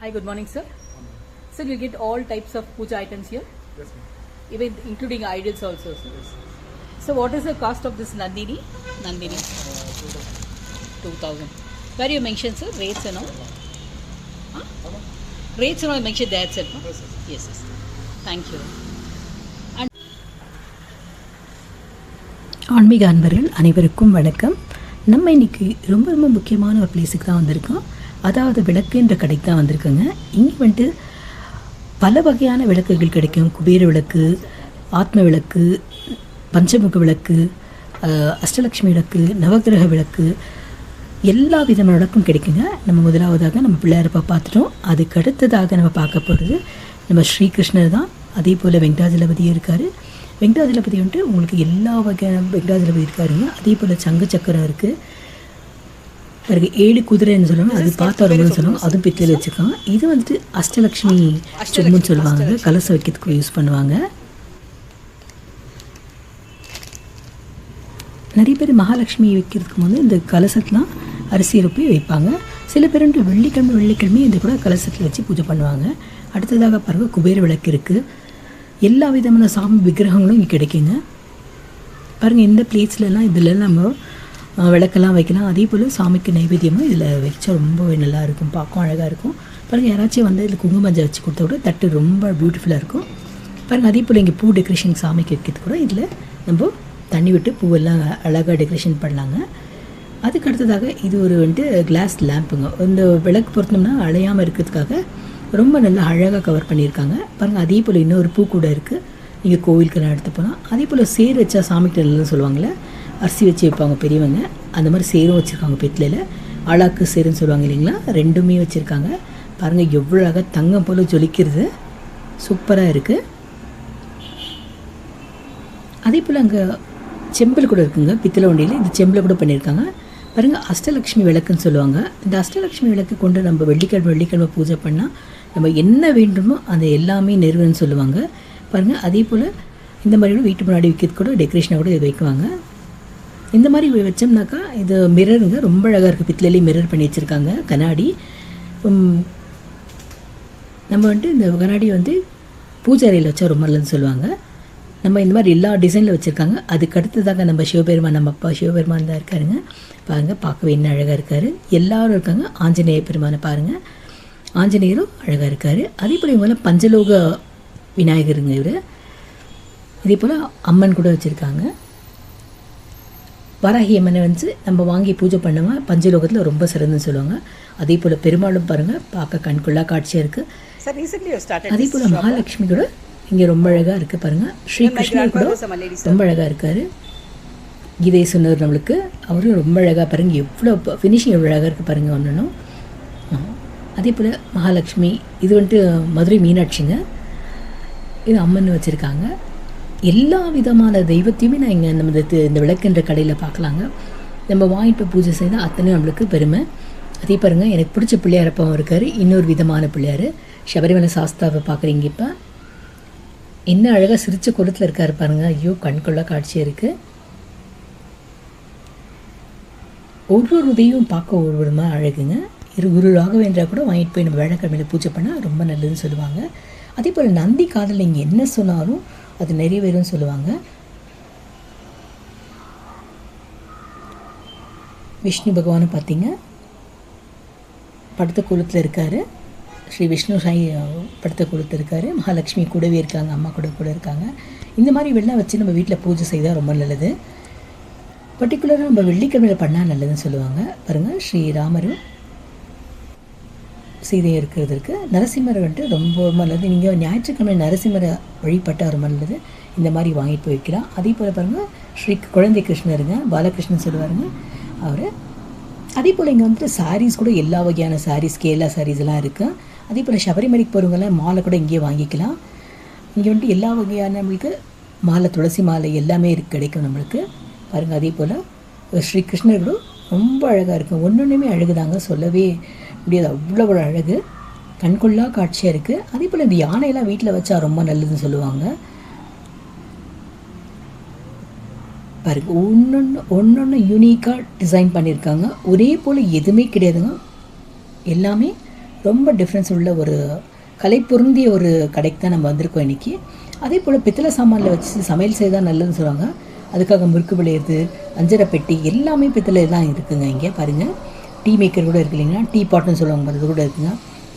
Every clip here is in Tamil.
Hi, good morning, sir. Sir, you get all types of puja items here, Yes, ma'am. even including idols also, sir. Yes. So, what is the cost of this Nandini? Nandini, 2000. Where you mentioned, sir, rates and all? Huh? Rates and all mentioned there, sir. No? Yes, yes. Yes, yes. Thank you. ஆன்மீக அன்பர்கள் அனைவருக்கும் வணக்கம். நம்ம இன்றைக்கி ரொம்ப ரொம்ப முக்கியமான ஒரு பிளேஸுக்கு தான் வந்திருக்கோம். அதாவது விளக்குன்ற கடைக்கு தான் வந்திருக்கோங்க. இங்கே வந்துட்டு பல வகையான விளக்குகள் கிடைக்கும். குபேர விளக்கு, ஆத்ம விளக்கு, பஞ்சமுக விளக்கு, அஷ்டலக்ஷ்மி விளக்கு, நவகிரக விளக்கு, எல்லா விதமான விளக்கும் கிடைக்குங்க. நம்ம முதலாவதாக நம்ம பிள்ளையாரப்பா பார்த்துட்டோம். அதுக்கு அடுத்ததாக நம்ம பார்க்க போகிறது நம்ம ஸ்ரீகிருஷ்ணர் தான். அதே போல் வெங்கடாஜலபதி இருக்கார். வெங்கடாஜலபதி வந்துட்டு உங்களுக்கு எல்லா வகையான வெங்கடாஜலபதி இருக்காருங்க. அதே போல் சங்கு சக்கரம் இருக்குது. பிறகு 7 குதிரைன்னு சொல்லுவாங்க, அது பார்த்தவர்களும் சொல்லுவாங்க, அதுவும் பித்தளையில் வச்சுருக்காங்க. இது வந்துட்டு அஷ்டலக்ஷ்மி சொம்புன்னு சொல்லுவாங்க, கலசம் வைக்கிறதுக்கு யூஸ் பண்ணுவாங்க. நிறைய பேர் மகாலட்சுமி வைக்கிறதுக்கு போது இந்த கலசத்தெலாம் அரிசி ரொப்பி வைப்பாங்க. சில பேர் வந்துட்டு வெள்ளிக்கிழமை இந்த கூட கலசத்தில் வச்சு பூஜை பண்ணுவாங்க. அடுத்ததாக பாருங்கள், குபேர விளக்கு இருக்குது. எல்லா விதமான சாமி விக்கிரகங்களும் இங்கே கிடைக்குங்க. பாருங்கள், இந்த பிளேட்ஸ்லாம் இதில் நம்ம விளக்கெல்லாம் வைக்கலாம். அதே போல் சாமிக்கு நைவேத்தியமாக இதில் வச்சா ரொம்பவே நல்லா இருக்கும், பார்க்கும் அழகாக இருக்கும். பாருங்கள், யாராச்சும் வந்து இதில் குங்குமஞ்சள் வச்சு கொடுத்தா கூட தட்டு ரொம்ப பியூட்டிஃபுல்லாக இருக்கும். பாருங்கள், அதே போல் இங்கே பூ டெக்கரேஷன் சாமிக்கு வைக்கிறது கூட இதில் நம்ம தண்ணி விட்டு பூவெல்லாம் அழகாக டெக்கரேஷன் பண்ணலாங்க. அதுக்கு அடுத்ததாக இது ஒரு வந்துட்டு கிளாஸ் லேம்புங்க. இந்த விளக்கு பொருத்தோம்னா அழையாமல் இருக்கிறதுக்காக ரொம்ப நல்லா அழகாக கவர் பண்ணியிருக்காங்க. பாருங்கள், அதே போல் இன்னொரு பூ கூட இருக்குது. நீங்கள் கோவிலுக்கெல்லாம் எடுத்து போனால் அதே போல் சேர் வச்சா சாமிக்கு நல்லதுன்னு சொல்லுவாங்களே, அரிசி வச்சு வைப்பாங்க பெரியவங்க, அந்த மாதிரி சேரும் வச்சுருக்காங்க. பித்தளையில் ஆளாக்கு சேருன்னு சொல்லுவாங்க இல்லைங்களா, ரெண்டுமே வச்சுருக்காங்க. பாருங்கள், எவ்வளோ அழகாக தங்கம் போல் ஜொலிக்கிறது, சூப்பராக இருக்குது. அதே போல் அங்கே செம்பில் கூட இருக்குங்க, பித்தளை வண்டியில். இது செம்பில் கூட பண்ணியிருக்காங்க. பாருங்கள், அஷ்டலக்ஷ்மி விளக்குன்னு சொல்லுவாங்க. இந்த அஷ்டலக்ஷ்மி விளக்கு கொண்டு நம்ம வெள்ளிக்கிழமை பூஜை பண்ணால் நம்ம என்ன வேண்டுமோ அது எல்லாமே நிறைவேறுன்னு சொல்லுவாங்க. பாருங்கள், அதே போல் இந்த மாதிரி கூட வீட்டு முன்னாடி வைக்கிறது கூட டெக்கரேஷனாக கூட இது வைக்குவாங்க. இந்த மாதிரி வச்சோம்னாக்கா இது மிரருங்க, ரொம்ப அழகாக இருக்குது. பித்தளையிலே மிரர் பண்ணி வச்சுருக்காங்க, கண்ணாடி. நம்ம வந்துட்டு இந்த கண்ணாடி வந்து பூஜை அறையில் வச்சா ரொம்ப நல்லதுன்னு சொல்லுவாங்க. நம்ம இந்த மாதிரி எல்லா டிசைனில் வச்சுருக்காங்க. அதுக்கு அடுத்ததாக நம்ம சிவபெருமான், நம்ம அப்பா சிவபெருமான் தான் இருக்காருங்க. பாருங்கள், பார்க்கவே என்ன அழகாக இருக்கார். எல்லோரும் இருக்காங்க. ஆஞ்சநேய பெருமானை பாருங்கள், ஆஞ்சநேயரும் அழகாக இருக்கார். அதே போல் இவங்களாம் பஞ்சலோக விநாயகருங்க இவர். இதே போல் அம்மன் கூட வச்சுருக்காங்க. வராகி அம்மனை வந்து நம்ம வாங்கி பூஜை பண்ணோமா பஞ்சலோகத்தில் ரொம்ப சிறந்துன்னு சொல்லுவாங்க. அதே போல் பெருமாளும் பாருங்கள், பார்க்க கண்கொள்ளா காட்சியாக இருக்குது. அதே போல் மகாலட்சுமி கூட இங்கே ரொம்ப அழகாக இருக்குது. பாருங்கள், ஸ்ரீகிருஷ்ணர் கூட ரொம்ப அழகாக இருக்கார். கீதை சொன்னவர் நம்மளுக்கு, அவரும் ரொம்ப அழகாக பாருங்கள், எவ்வளோ ஃபினிஷிங் எவ்வளோ அழகாக இருக்குது பாருங்கள் ஒன்றும். அதே போல் மகாலட்சுமி இது வந்துட்டு மதுரை மீனாட்சிங்க, இது அம்மன் வச்சுருக்காங்க. எல்லா விதமான தெய்வத்தையுமே நான் இங்கே நம்ம இந்த விளக்குன்ற கடையில் பார்க்கலாங்க. நம்ம வாங்கிட்டு பூஜை செய்தால் அத்தனையும் நம்மளுக்கு பெருமை. அதே பாருங்கள், எனக்கு பிடிச்ச பிள்ளையாரப்பாவும் இருக்கார். இன்னொரு விதமான பிள்ளையார் சபரிமலை சாஸ்தாவை பார்க்குறீங்க. இப்போ என்ன அழகாக சிரிச்ச குளத்தில் இருக்கார் பாருங்கள். ஐயோ, கண்கொள்ளா காட்சியாக இருக்குது. ஒவ்வொரு தெய்வம் பார்க்க ஒரு விதமாக அழகுங்க. ஒரு ராகவேந்திரா கூட வாங்கிட்டு போய் நம்ம வேலைக்கிழமையில் பூஜை பண்ணால் ரொம்ப நல்லதுன்னு சொல்லுவாங்க. அதே போல் நந்தி காதில் இங்கே என்ன சொன்னாலும் அது நிறைவேறும்னு சொல்லுவாங்க. விஷ்ணு பகவானை பார்த்தீங்க, படுத்த கோலத்தில் இருக்கார். ஸ்ரீ விஷ்ணு சாய் படுத்த கோலத்தில் இருக்கார். மகாலட்சுமி கூடவே இருக்காங்க, அம்மா கூட இருக்காங்க. இந்த மாதிரி வெள்ளம் வச்சு நம்ம வீட்டில் பூஜை செய்தால் ரொம்ப நல்லது. பர்டிகுலராக நம்ம வெள்ளிக்கிழமையில் பண்ணால் நல்லதுன்னு சொல்லுவாங்க. பாருங்கள், ஸ்ரீராமரும் சீதையும் இருக்கிறதுக்கு. நரசிம்மர் வந்துட்டு ரொம்ப நல்லது. நீங்கள் ஞாயிற்றுக்கிழமை நரசிம்மரை வழிபட்டால் ரொம்ப நல்லது. இந்த மாதிரி வாங்கிட்டு போய் வைக்கலாம். அதே போல் பாருங்கள், ஸ்ரீ குழந்தை கிருஷ்ணருங்க, பாலகிருஷ்ணன் சொல்லுவாருங்க அவர். அதே போல் இங்கே வந்துட்டு சாரீஸ் கூட எல்லா வகையான சாரீஸ், கேரளா சாரீஸ் எல்லாம் இருக்குது. அதே போல் சபரிமலைக்கு போகிறவங்களாம் மாலை கூட இங்கேயே வாங்கிக்கலாம். இங்கே வந்துட்டு எல்லா வகையான நம்மளுக்கு மாலை, துளசி மாலை எல்லாமே கிடைக்கும் நம்மளுக்கு. பாருங்கள், அதே போல் ஸ்ரீ கிருஷ்ணர் கூட ரொம்ப அழகாக இருக்கும். ஒன்றுமே அழகுதாங்க, சொல்லவே முடியாது, அவ்வளோ அழகு, கண்கொள்ளா காட்சியாக இருக்குது. அதே போல் இந்த யானையெல்லாம் வீட்டில் வச்சா ரொம்ப நல்லதுன்னு சொல்லுவாங்க. பாருங்கள், ஒன்று யூனிக்காக டிசைன் பண்ணியிருக்காங்க. ஒரே போல் எதுவுமே கிடையாதுங்க, எல்லாமே ரொம்ப டிஃப்ரென்ஸ் உள்ள ஒரு கலை பொருந்திய ஒரு கடைக்கு தான் நம்ம வந்திருக்கோம் இன்றைக்கி. அதே போல் பித்தளை சாமானில் வச்சு சமையல் செய்தால் நல்லதுன்னு சொல்லுவாங்க. அதுக்காக முறுக்கு விளையிறது, அஞ்சரை பெட்டி எல்லாமே பித்தளை தான் இருக்குங்க. இங்கே பாருங்கள், டீ மேக்கர் கூட இருக்குது இல்லைங்களா, டீ பாட்டுன்னு சொல்லுவாங்க, அது கூட இருக்குங்க.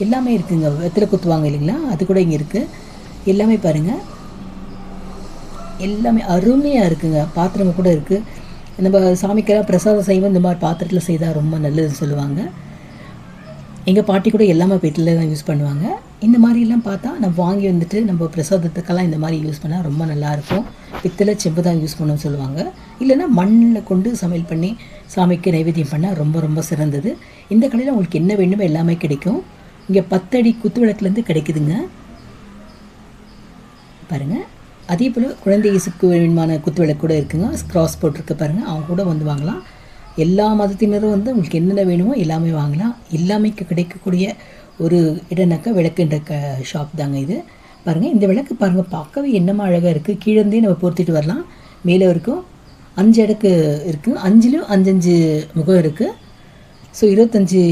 எல்லாமே இருக்குங்க. வெத்தலை குத்துவாங்க இல்லைங்களா, அது கூட இங்கே இருக்குது. எல்லாமே பாருங்கள், எல்லாமே அருமையாக இருக்குங்க. பாத்திரங்கள் கூட இருக்குது. நம்ம சாமிக்கெல்லாம் பிரசாதம் செய்வோம், இந்த மாதிரி பாத்திரத்தில் செய்தால் ரொம்ப நல்லதுன்னு சொல்லுவாங்க. எங்கள் பாட்டி கூட எல்லாமே பித்தளை தான் யூஸ் பண்ணுவாங்க. இந்த மாதிரிலாம் பார்த்தா நம்ம வாங்கி வந்துட்டு நம்ம பிரசாதத்துக்கெல்லாம் இந்த மாதிரி யூஸ் பண்ணால் ரொம்ப நல்லாயிருக்கும். பித்தளை செம்பு தான் யூஸ் பண்ணணும்னு சொல்லுவாங்க. இல்லைன்னா மண்ணில் கொண்டு சமையல் பண்ணி சாமிக்கு நைவேத்தியம் பண்ணால் ரொம்ப ரொம்ப சிறந்தது. இந்த கடையில் உங்களுக்கு என்ன வேணுமோ எல்லாமே கிடைக்கும். இங்கே 10 அடி குத்து விளக்குலேருந்து கிடைக்குதுங்க பாருங்கள். அதே போல் குழந்தை இயேசுக்கு வேணுமான குத்து விளக்கு கூட இருக்குங்க. கிராஸ் போட்டிருக்கு பாருங்கள், அவங்க கூட வந்து வாங்கலாம். எல்லா மதத்தினரும் வந்து உங்களுக்கு என்னென்ன வேணுமோ எல்லாமே வாங்கலாம். எல்லாமே கிடைக்கக்கூடிய ஒரு இடம்னாக்கா விளக்குன்ற ஷாப் தாங்க இது. பாருங்கள், இந்த விளக்கு பாருங்கள், பார்க்கவே என்னமா அழகாக இருக்குது. கீழேருந்தே நம்ம பொறுத்திட்டு வரலாம். மேலே இருக்கும் 5 அடுக்கு இருக்குது. 5லும் 5 முகம் இருக்குது. ஸோ 25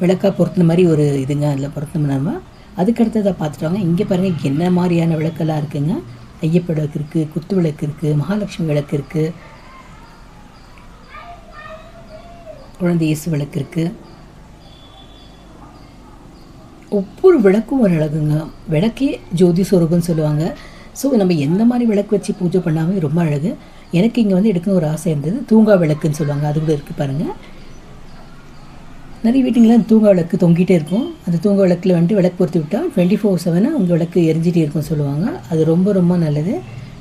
விளக்காக பொருத்தின மாதிரி ஒரு இதுங்க. அதில் பொருத்தினோம் நம்ம. அதுக்கடுத்ததை பார்த்துட்டு வாங்க. இங்கே பாருங்கள் என்ன மாதிரியான விளக்கெல்லாம் இருக்குங்க. ஐயப்ப விளக்கு இருக்குது, குத்து விளக்கு இருக்குது, மகாலட்சுமி விளக்கு இருக்குது, குழந்தை இயேசு விளக்கு இருக்குது. ஒவ்வொரு விளக்கும் ஒரு அழகுங்க. விளக்கே ஜோதி சொரூபம்னு சொல்லுவாங்க. ஸோ நம்ம எந்த மாதிரி விளக்கு வச்சு பூஜை பண்ணாமல் ரொம்ப அழகு. எனக்கு இங்கே வந்து எடுக்கணும் ஒரு ஆசை இருந்தது. தூங்கா விளக்குன்னு சொல்லுவாங்க, அது கூட இருக்குது பாருங்கள். நிறைய வீட்டுங்களாம் தூங்கா விளக்கு தொங்கிட்டே இருக்கும். அந்த தூங்கா விளக்கில் வந்துட்டு விளக்கு பொறுத்து விட்டால் 24/7 உங்கள் விளக்கு எரிஞ்சிட்டே இருக்கும்னு சொல்லுவாங்க. அது ரொம்ப ரொம்ப நல்லது.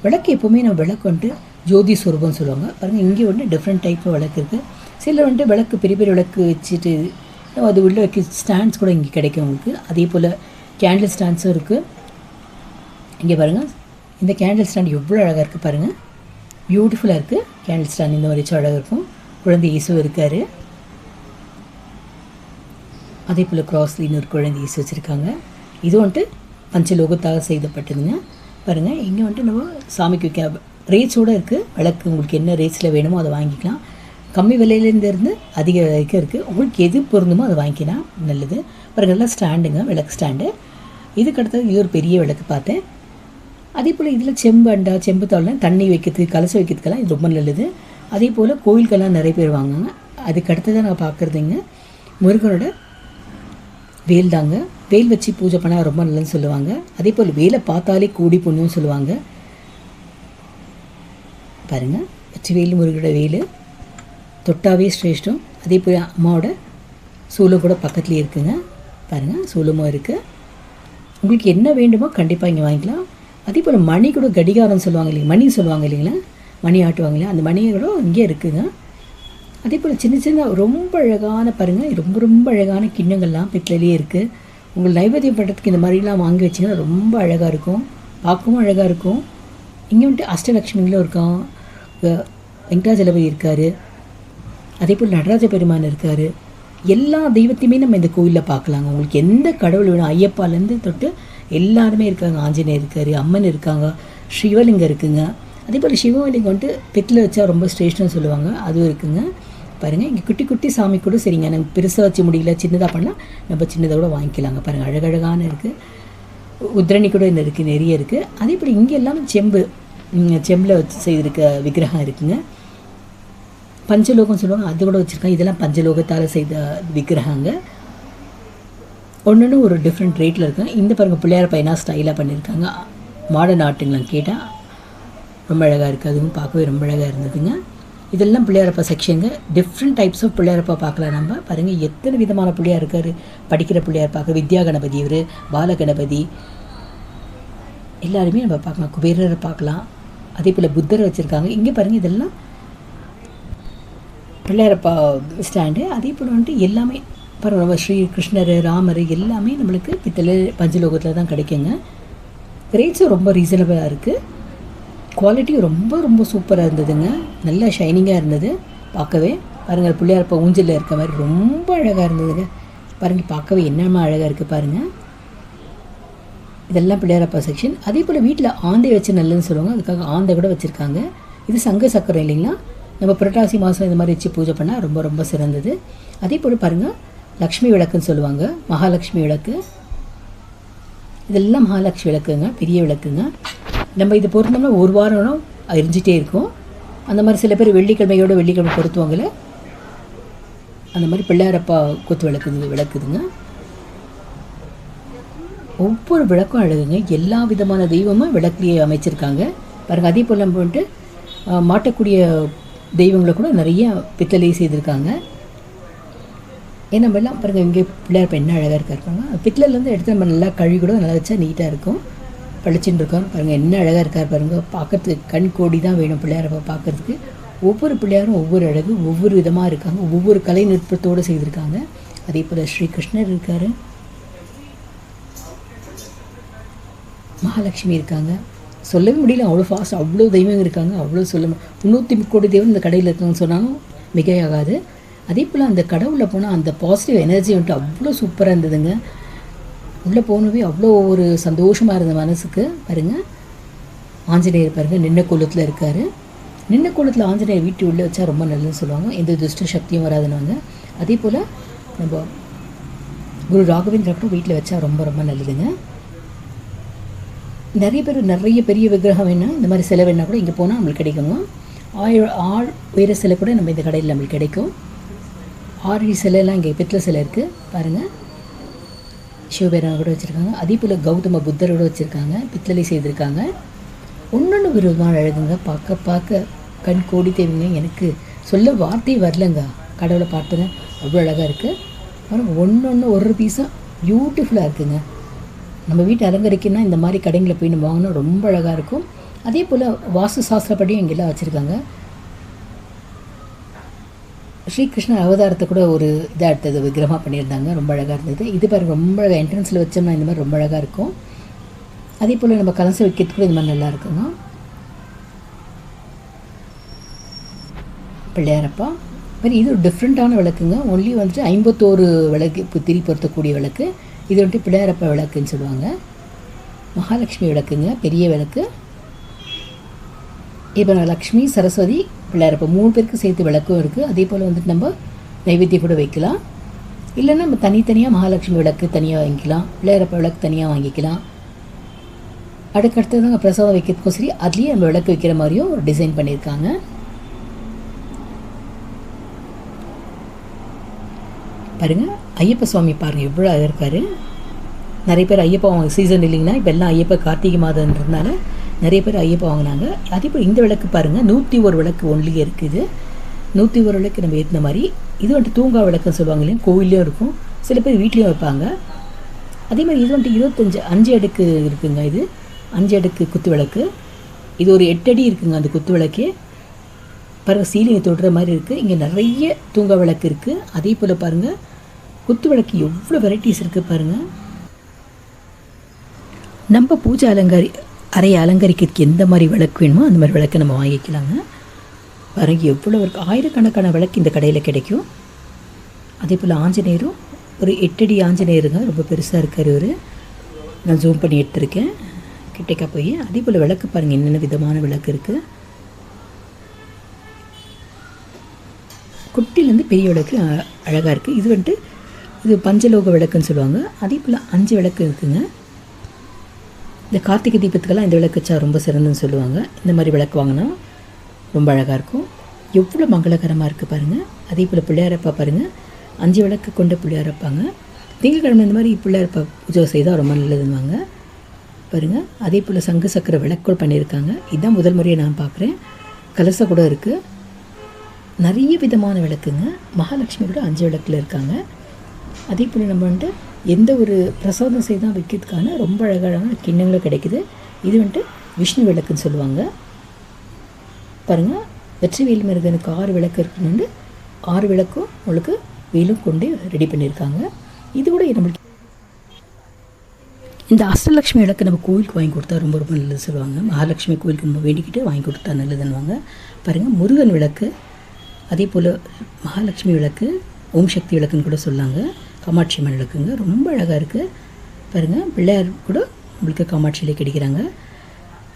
விளக்கு எப்போவுமே நம்ம விளக்கு வந்துட்டு ஜோதி சொரூபம்னு சொல்லுவாங்க. பாருங்கள், இங்கே வந்துட்டு டிஃப்ரெண்ட் டைப் விளக்கு இருக்குது. சில வந்துட்டு விளக்கு பெரிய பெரிய விளக்கு வச்சுட்டு அது உள்ள வைக்க ஸ்டாண்ட்ஸ் கூட இங்கே கிடைக்கும் உங்களுக்கு. அதே போல் கேண்டில் ஸ்டாண்ட்ஸும் இருக்குது. இங்கே பாருங்கள், இந்த கேண்டில் ஸ்டாண்ட் எவ்வளோ அழகாக இருக்குது பாருங்கள். பியூட்டிஃபுல்லாக இருக்குது கேண்டில் ஸ்டாண்ட். இந்த மாதிரி அழகாக இருக்கும். குழந்தை இயேசு இருக்கார். அதே போல் கிராஸ்லின்னு ஒரு குழந்தை இயேசு வச்சுருக்காங்க. இது வந்துட்டு பஞ்சலோகத்தாக செய்யப்பட்டதுங்க. பாருங்கள், இங்கே வந்துட்டு நம்ம சாமிக்கு வைக்க ரேட்ஸோடு இருக்குது. விளக்கு உங்களுக்கு என்ன ரேட்ஸில் வேணுமோ அதை வாங்கிக்கலாம். கம்மி விலையிலேருந்து அதிக விலைக்கு இருக்குது. உங்களுக்கு எது பொருந்துமோ அதை வாங்கிக்கலாம், நல்லது. பாருங்கள், எல்லாம் ஸ்டாண்டுங்க, விளக்கு ஸ்டாண்டு. இதுக்கடுத்தது இது ஒரு பெரிய விளக்கு பார்த்தேன். அதே போல் இதில் செம்பு அண்டா, செம்பு தாள்லாம் தண்ணி வைக்கிறதுக்கு, கலசம் வைக்கிறதுக்கெல்லாம் இது ரொம்ப நல்லது. அதே போல் கோயிலுக்கெல்லாம் நிறைய பேர் வாங்குங்க. அதுக்கு அடுத்ததான் நான் பார்க்குறதுங்க முருகனோட வேல் தாங்க. வேல் வச்சு பூஜை பண்ணால் ரொம்ப நல்லதுன்னு சொல்லுவாங்க. அதே போல் வேலை பார்த்தாலே கூடி புண்ணியம்னு சொல்லுவாங்க. பாருங்கள், வச்சு வேல் முருகனோட வேல் தொட்டாவே சிரேஷ்டம். அதே போல் அம்மாவோட சூலம் கூட பக்கத்துலேயே இருக்குங்க. பாருங்கள், சூலமும் இருக்குது. உங்களுக்கு என்ன வேண்டுமோ கண்டிப்பாக இங்கே வாங்கிக்கலாம். அதே போல் மணி கூட கடிகாரம் சொல்லுவாங்க இல்லைங்க, மணி சொல்லுவாங்க இல்லைங்களா, மணி ஆட்டுவாங்க இல்லையா, அந்த மணி கூட இங்கே இருக்குதுங்க. அதே போல் சின்ன சின்ன ரொம்ப அழகான பாருங்கள், ரொம்ப ரொம்ப அழகான கிண்ணங்கள்லாம் பித்தளையே இருக்குது. உங்கள் நைவேத்தியம் பண்ணுறதுக்கு இந்த மாதிரிலாம் வாங்கி வச்சிங்கன்னா ரொம்ப அழகாக இருக்கும், பார்க்கவும் அழகாக இருக்கும். இங்கே வந்துட்டு அஷ்டலக்ஷ்மிங்களும் இருக்கான், வெங்கடாஜலபதி இருக்கார். அதே போல் நடராஜ பெருமான் இருக்கார். எல்லா தெய்வத்தையுமே நம்ம இந்த கோயிலில் பார்க்கலாங்க. உங்களுக்கு எந்த கடவுள் வேணும், ஐயப்பாலேருந்து தொட்டு எல்லாருமே இருக்காங்க. ஆஞ்சநேயர் இருக்கார், அம்மன் இருக்காங்க, சிவலிங்கம் இருக்குங்க. அதே போல் சிவலிங்கம் வந்துட்டு பித்தளை வச்சா ரொம்ப ஸ்ரேஷ்டம்னு சொல்லுவாங்க, அதுவும் இருக்குங்க. பாருங்கள், இங்கே குட்டி குட்டி சாமி கூட சரிங்க, நம்ம பெருசாக வச்சு முடியல, சின்னதாக பண்ணால் நம்ம சின்னதாக கூட வாங்கிக்கலாங்க. பாருங்கள், அழகழகான இருக்குது. உத்ரணி கூட இன்னும் இருக்குது, நிறைய இருக்குது. அதே போல் இங்கே எல்லாமே செம்பில் வச்சு செய்திருக்க விக்கிரகம் இருக்குங்க. பஞ்சலோகம் சொல்லுவாங்க, அது கூட வச்சுருக்காங்க. இதெல்லாம் பஞ்சலோகத்தால் செய்த விக்கிரகங்க. ஒன்று ஒரு டிஃப்ரெண்ட் ரேட்டில் இருக்குங்க. இந்த பாருங்கள், பிள்ளையார் பையனா ஸ்டைலாக பண்ணியிருக்காங்க. மாடர்ன் ஆர்ட்டுங்களாம் கேட்டால் ரொம்ப அழகாக இருக்குது. அதுவும் பார்க்கவே ரொம்ப அழகாக இருந்ததுங்க. இதெல்லாம் பிள்ளையாரப்பா செக்ஷனுங்க. டிஃப்ரெண்ட் டைப்ஸ் ஆஃப் பிள்ளையாரப்பா பார்க்கலாம் நம்ம. பாருங்கள், எத்தனை விதமான பிள்ளையார் இருக்கார். படிக்கிற பிள்ளையார் பார்க்க, வித்யா கணபதி, இவர் பால கணபதி, எல்லாருமே நம்ம பார்க்கலாம். குபேரரை பார்க்கலாம். அதே போல் புத்தரை வச்சுருக்காங்க. இங்கே பாருங்கள், இதெல்லாம் பிள்ளையாரப்பா ஸ்டாண்டு. அதே போல் வந்துட்டு எல்லாமே பாருங்கள், ஸ்ரீ கிருஷ்ணர், ராமர் எல்லாமே நம்மளுக்கு பித்தளை பஞ்சலோகத்தில் தான் கிடைக்குங்க. ரேட்ஸும் ரொம்ப ரீசனபிளாக இருக்குது. குவாலிட்டியும் ரொம்ப ரொம்ப சூப்பராக இருந்ததுங்க. நல்லா ஷைனிங்காக இருந்தது பார்க்கவே. பாருங்கள், பிள்ளையாரப்பா ஊஞ்சலில் இருக்க மாதிரி ரொம்ப அழகாக இருந்ததுங்க. பாருங்கள், பார்க்கவே என்னமா அழகாக இருக்குது பாருங்கள். இதெல்லாம் பிள்ளையாரப்பா செக்ஷன். அதே போல் வீட்டில் ஆந்தை வச்சு நல்லதுன்னு சொல்லுவாங்க, அதுக்காக ஆந்தை கூட வச்சுருக்காங்க. இது சங்க சக்கரம் இல்லைங்களா, நம்ம புரட்டாசி மாதம் இந்த மாதிரி வச்சு பூஜை பண்ணால் ரொம்ப ரொம்ப சிறந்தது. அதே போல் பாருங்கள், லக்ஷ்மி விளக்குன்னு சொல்லுவாங்க, மகாலட்சுமி விளக்கு. இதெல்லாம் மகாலட்சுமி விளக்குங்க, பெரிய விளக்குங்க. நம்ம இது பொருத்தோம்னா ஒரு வாரம் எரிஞ்சிட்டே இருக்கும். அந்த மாதிரி சில பேர் வெள்ளிக்கிழமை பொருத்துவாங்கள்ல, அந்த மாதிரி பிள்ளையாரப்பா குத்து விளக்குதுங்க. ஒவ்வொரு விளக்கும் அழகுங்க. எல்லா விதமான தெய்வமும் விளக்குலேயே அமைச்சிருக்காங்க பாருங்கள். அதே போல் நம்ம வந்துட்டு மாட்டக்கூடிய தெய்வங்களை கூட நிறைய பித்தளையே செய்திருக்காங்க. ஏன்னா நம்ம எல்லாம் பாருங்கள், இங்கே பிள்ளையார் என்ன அழகாக இருக்காருப்பாங்க. பித்தளைலேருந்து எடுத்து நம்ம நல்லா கழுவி கூட நல்லா வச்சா நீட்டாக இருக்கும், பளிச்சுன்னு இருக்கோம் பாருங்கள். என்ன அழகாக இருக்கார் பாருங்கள். பார்க்கறதுக்கு கண் கோடி தான் வேணும் பிள்ளையாரப்பா பார்க்குறதுக்கு. ஒவ்வொரு பிள்ளையாரும் ஒவ்வொரு அழகு, ஒவ்வொரு விதமாக இருக்காங்க, ஒவ்வொரு கலை நுட்பத்தோடு செய்திருக்காங்க. அதே போல் ஸ்ரீகிருஷ்ணர் இருக்கார், மகாலட்சுமி இருக்காங்க. சொல்லவே முடியல, அவ்வளோ ஃபாஸ்ட், அவ்வளோ தெய்வம் இருக்காங்க. அவ்வளோ 330 கோடி தெய்வம் இந்த கடையில் இருக்காங்கன்னு சொன்னாலும் மிகையாகாது. அதே போல் அந்த கடவுளில் போனால் அந்த பாசிட்டிவ் எனர்ஜி வந்துட்டு அவ்வளோ சூப்பராக இருந்ததுங்க. உள்ளே போனவே அவ்வளோ ஒரு சந்தோஷமாக இருந்த மனசுக்கு. பாருங்கள், ஆஞ்சநேயர் பாருங்கள் நின்ன கோலத்தில் இருக்கார். நின்ன கோலத்தில் ஆஞ்சநேயர் வீட்டு உள்ளே வச்சா ரொம்ப நல்லதுன்னு சொல்லுவாங்க, எந்த துஷ்ட சக்தியும் வராதுன்னு. அதே போல் நம்ம குரு ராகவேந்திரா கூட வீட்டில் வச்சா ரொம்ப ரொம்ப நல்லதுங்க. நிறைய பேர் நிறைய பெரிய விக்கிரகம் வேணால், இந்த மாதிரி சிலை வேணால் கூட இங்கே போனால் நம்மளுக்கு கிடைக்குங்க. ஆள் உயர சிலை கூட நம்ம இந்த கடையில் நம்மளுக்கு கிடைக்கும். 6 சிலையெல்லாம் இங்கே பித்தளை சிலை இருக்குது பாருங்கள். சிவபெருமான் கூட வச்சுருக்காங்க. அதே போல் கௌதம புத்தரோடு வச்சுருக்காங்க, பித்தளை செய்திருக்காங்க. ஒன்று விதமான அழகுங்க. பார்க்க கண் கோடி தேவைங்க. எனக்கு சொல்ல வார்த்தை வரலங்க, கடவுளை பார்த்துங்க, அவ்வளோ அழகாக இருக்குது. ஆனால் ஒன்று ஒரு பீஸாக பியூட்டிஃபுல்லாக இருக்குங்க. நம்ம வீட்டை அலங்கரிக்கணும்னா இந்த மாதிரி கடைங்களை போய் நம்ம வாங்கினா ரொம்ப அழகாக இருக்கும். அதே போல் வாஸ்து சாஸ்திரப்படியும் இங்கெல்லாம் வச்சுருக்காங்க. ஸ்ரீகிருஷ்ணர் அவதாரத்தை கூட ஒரு இதாக எடுத்தது விக்கிரகமாக பண்ணியிருந்தாங்க, ரொம்ப அழகாக இருந்தது. இது பாருங்கள், ரொம்ப அழகாக என்ட்ரன்ஸில் வச்சோம்னா இந்த மாதிரி ரொம்ப அழகாக இருக்கும். அதே போல் நம்ம கலசம் வைக்கிறதுக்கு கூட இந்த மாதிரி நல்லா இருக்குங்க. பிள்ளையாரப்பா மாதிரி இது ஒரு டிஃப்ரெண்ட்டான விளக்குங்க. ஒன்லி வந்துட்டு 51 விளக்கு திரி பொருத்தக்கூடிய விளக்கு. இது வந்துட்டு பிள்ளையாரப்பா விளக்குன்னு சொல்லுவாங்க. மகாலட்சுமி விளக்குங்க, பெரிய விளக்கு. இப்போ லக்ஷ்மி, சரஸ்வதி, பிள்ளையாரப்பா 3 பேருக்கு சேர்த்து விளக்கும் இருக்குது. அதே போல் வந்துட்டு நம்ம நைவேத்தியம் கூட வைக்கலாம். இல்லைன்னா நம்ம தனித்தனியாக மகாலட்சுமி விளக்கு தனியாக வாங்கிக்கலாம், பிள்ளையாரப்பா விளக்கு தனியாக வாங்கிக்கலாம். அடுத்தது தான் பிரசாதம் வைக்கிறதுக்கும் சரி, அதுலேயே நம்ம விளக்கு வைக்கிற மாதிரியும் ஒரு டிசைன் பண்ணியிருக்காங்க. பாருங்கள், ஐயப்ப சுவாமி பாருங்கள் எவ்வளோ அழகாக இருக்கார். நிறைய பேர் ஐயப்பா வாங்க சீசன் இல்லைங்கன்னா, இப்போ எல்லாம் ஐயப்பா கார்த்திகை மாதன்றதுனால நிறைய பேர் ஐயப்பா வாங்கினாங்க. அதே போல் இந்த விளக்கு பாருங்கள், 101 விளக்கு ஒன்லியே இருக்குது. 101 விளக்கு நம்ம ஏற்றின மாதிரி. இது வந்துட்டு தூங்கா விளக்குன்னு சொல்லுவாங்க இல்லையா, கோவில்லையும் இருக்கும், சில பேர் வீட்லேயும் வைப்பாங்க. அதே மாதிரி இது வந்துட்டு 5 அடுக்கு இருக்குங்க. இது 5 அடுக்கு குத்து விளக்கு. இது ஒரு 8 அடி இருக்குங்க அந்த குத்து விளக்கே. பாருங்கள், சீலிங்கை தொடுற மாதிரி இருக்குது. இங்கே நிறைய தூங்கா விளக்கு இருக்குது. அதே போல் பாருங்கள், குத்து விளக்கு எவ்வளோ வெரைட்டிஸ் இருக்குது பாருங்கள். நம்ம பூஜை அறையை அலங்கரிக்கிறதுக்கு எந்த மாதிரி விளக்கு வேணுமோ அந்த மாதிரி விளக்கை நம்ம வாங்கிக்கலாங்க. பாருங்கள், எவ்வளோ இருக்குது. ஆயிரக்கணக்கான விளக்கு இந்த கடையில் கிடைக்கும். அதே போல் ஆஞ்சநேயரும் ஒரு 8 அடி ஆஞ்சநேயருங்க, ரொம்ப பெருசாக இருக்கார் இவர். நான் ஜூம் பண்ணி எடுத்திருக்கேன் கிட்டக்கா போய். அதே போல் விளக்கு பாருங்கள், என்னென்ன விதமான விளக்கு இருக்குது. குட்டிலேருந்து பெரிய விளக்கு அழகாக இருக்குது. இது வந்துட்டு இது பஞ்சலோக விளக்குன்னு சொல்லுவாங்க. அதே போல் 5 விளக்கு இருக்குங்க. இந்த கார்த்திகை தீபத்துக்கெல்லாம் இந்த விளக்கு வச்சா ரொம்ப சிறந்துன்னு சொல்லுவாங்க. இந்த மாதிரி விளக்கு வாங்கினா ரொம்ப அழகாக இருக்கும். எவ்வளோ மங்களகரமாக இருக்குது பாருங்கள். அதே போல் பிள்ளையாரப்பா பாருங்கள், 5 விளக்கு கொண்ட பிள்ளையாரப்பாங்க. திங்கட்கிழமை இந்த மாதிரி பிள்ளையாரப்பா பூஜை செய்தால் ரொம்ப நல்லதுன்னுவாங்க பாருங்கள். அதே போல் சங்கு சக்கர விளக்கு பண்ணியிருக்காங்க. இதுதான் முதல் முறையை நான் பார்க்குறேன். கலசம் கூட இருக்குது. நிறைய விதமான விளக்குங்க. மகாலட்சுமி கூட 5 விளக்கில் இருக்காங்க. அதே போல் நம்ம வந்துட்டு எந்த ஒரு பிரசாதம் செய்தால் வைக்கிறதுக்கான ரொம்ப அழகான கிண்ணங்களும் கிடைக்குது. இது வந்துட்டு விஷ்ணு விளக்குன்னு சொல்லுவாங்க பாருங்கள். வெற்றிவேல் முருகனுக்கு 6 விளக்கு இருக்குன்னு 6 விளக்கும் உங்களுக்கு வேலும் கொண்டு ரெடி பண்ணியிருக்காங்க. இது கூட நம்மளுக்கு இந்த அஷ்டலக்ஷ்மி விளக்கு நம்ம கோயிலுக்கு வாங்கி கொடுத்தா ரொம்ப ரொம்ப நல்லது சொல்லுவாங்க. மகாலட்சுமி கோயிலுக்கு நம்ம வேண்டிக்கிட்டு வாங்கி கொடுத்தா நல்லதுன்னுவாங்க பாருங்கள். முருகன் விளக்கு, அதே போல் மகாலட்சுமி விளக்கு, ஓம் சக்தி விளக்குன்னு கூட சொல்லாங்க. காமாட்சி அம்மன் விளக்குங்க, ரொம்ப அழகாக இருக்குது பாருங்கள். பிள்ளையார் கூட உங்களுக்கு காமாட்சியிலே கிடைக்கிறாங்க.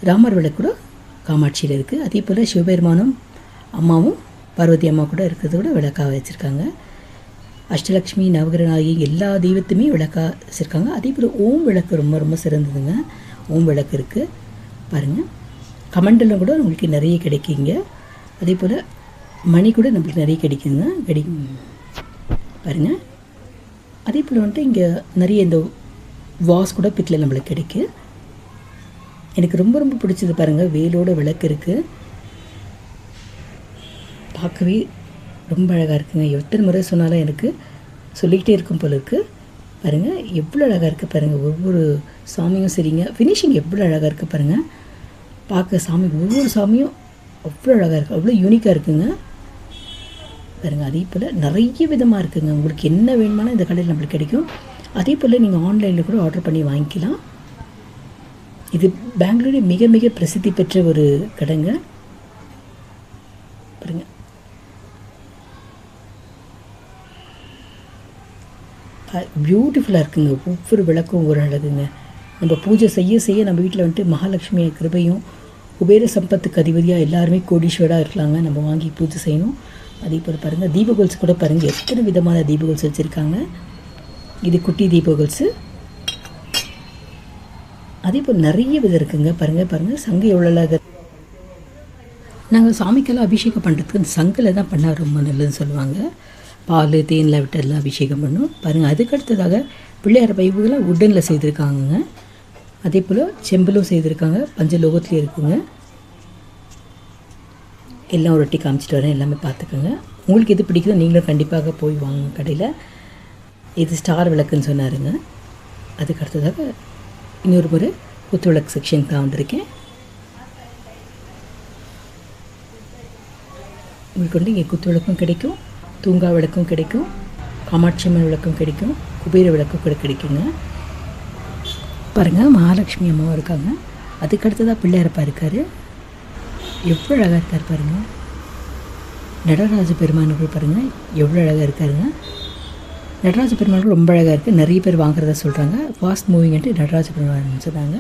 ராமர் விளக்கு கூட காமாட்சியில் இருக்குது. அதே போல் சிவபெருமானும் அம்மாவும் பார்வதி அம்மா கூட இருக்கிறது கூட விளக்காக வச்சுருக்காங்க. அஷ்டலக்ஷ்மி நவகிரநாயகி எல்லா தெய்வத்துமே விளக்காக வச்சுருக்காங்க. அதே போல் ஓம் விளக்கு ரொம்ப ரொம்ப சிறந்ததுங்க. ஓம் விளக்கு இருக்குது பாருங்கள். கமண்டலம் கூட உங்களுக்கு நிறைய கிடைக்குங்க. அதே போல் மணி கூட நம்மளுக்கு நிறைய கிடைக்குங்க. பாருங்கள். அதே போல் வந்துட்டு இங்கே நிறைய இந்த வாஸ் கூட பித்தளை நம்மளுக்கு கிடைக்கும். எனக்கு ரொம்ப ரொம்ப பிடிச்சது பாருங்கள், வேலோட விளக்கு இருக்குது. பார்க்கவே ரொம்ப அழகாக இருக்குங்க. எத்தனை முறை சொன்னாலும் எனக்கு சொல்லிக்கிட்டே இருக்கும் போல இருக்குது. பாருங்கள் எவ்வளோ அழகாக இருக்குது பாருங்கள். ஒவ்வொரு சாமியும் சரிங்க, ஃபினிஷிங் எவ்வளோ அழகாக இருக்குது பாருங்கள். பார்க்க சாமி ஒவ்வொரு சாமியும் அவ்வளோ அழகாக இருக்குது, அவ்வளோ யூனிக்காக இருக்குங்க பாருங்கள். அதே போல் நிறைய விதமாக இருக்குங்க. உங்களுக்கு என்ன வேணுமானா இந்த கடையில் நம்மளுக்கு கிடைக்கும். அதே போல் நீங்கள் ஆன்லைனில் கூட ஆர்டர் பண்ணி வாங்கிக்கலாம். இது பெங்களூரில் மிக மிக பிரசித்தி பெற்ற ஒரு கடைங்க பாருங்கள். பியூட்டிஃபுல்லாக இருக்குங்க. ஒவ்வொரு விளக்கும் ஒரு அழகுங்க. நம்ம பூஜை செய்ய செய்ய நம்ம வீட்டில் வந்துட்டு மகாலட்சுமி கிருபையும் குபேர சம்பத்துக்கு அதிபதியாக எல்லாருமே கோடீஸ்வராக இருக்கலாங்க. நம்ம வாங்கி பூஜை செய்யணும். அதே போல் பாருங்கள் தீபகோல்ஸ் கூட பாருங்கள், எத்தனை விதமான தீபகோல்ஸ் வச்சுருக்காங்க. இது குட்டி தீபகோல்ஸு. அதே போல் நிறைய விதம் இருக்குங்க. பாருங்கள் சங்கு எவ்வளோ அழகாக. நாங்கள் சாமிக்கெல்லாம் அபிஷேகம் பண்ணுறதுக்கு அந்த சங்கில் தான் பண்ணால் ரொம்ப நல்லதுன்னு சொல்லுவாங்க. பால் தேனில் விட்டு எல்லாம் அபிஷேகம் பண்ணும் பாருங்கள். அதுக்கடுத்ததாக பிள்ளையார் பைப்புகளாக உட்டனில் செய்திருக்காங்க. அதே போல் செம்பிலும் செய்திருக்காங்க. பஞ்சலோகத்துலேயும் இருக்குங்க. எல்லாம் ஒரு வாட்டி காமிச்சிட்டு வரேன், எல்லாமே பார்த்துக்கோங்க. உங்களுக்கு எது பிடிக்குதோ நீங்களும் கண்டிப்பாக போய் வாங்க கடையில். இது ஸ்டார் விளக்குன்னு சொன்னாருங்க. அதுக்கு அடுத்ததாக இன்னொரு முறை குத்து விளக்கு செக்ஷன் தான் வந்திருக்கேன். உங்களுக்கு வந்து இங்கே குத்து விளக்கும் கிடைக்கும், தூங்கா விளக்கும் கிடைக்கும், காமாட்சி அம்மன் விளக்கும் கிடைக்கும், குபேர விளக்கும் கூட கிடைக்குங்க. பாருங்கள் மகாலட்சுமி அம்மாவும் இருக்காங்க. அதுக்கடுத்ததாக பிள்ளையாரப்பா இருக்கார். எவ்வளோ அழகாக இருக்கார் பாருங்கள். நடராஜ பெருமானுக்கு பாருங்கள் எவ்வளோ அழகாக இருக்காருங்க. நடராஜ பெருமானுக்கு ரொம்ப அழகாக இருக்குது. நிறைய பேர் வாங்குறதா சொல்கிறாங்க. ஃபாஸ்ட் மூவிங்ன்ட்டு நடராஜ பெருமான் சொன்னாங்க.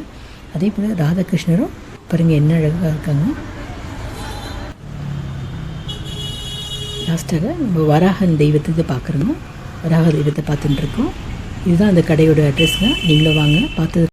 அதே போல் ராதாகிருஷ்ணரும் பாருங்கள் என்ன அழகாக இருக்காங்க. லாஸ்ட்டாக நம்ம வராகன் தெய்வத்தை பார்க்குறோங்க. வராக தெய்வத்தை பார்த்துட்டுருக்கோம். இதுதான் அந்த கடையோட அட்ரஸ்ங்க. நீங்களும் வாங்க பார்த்து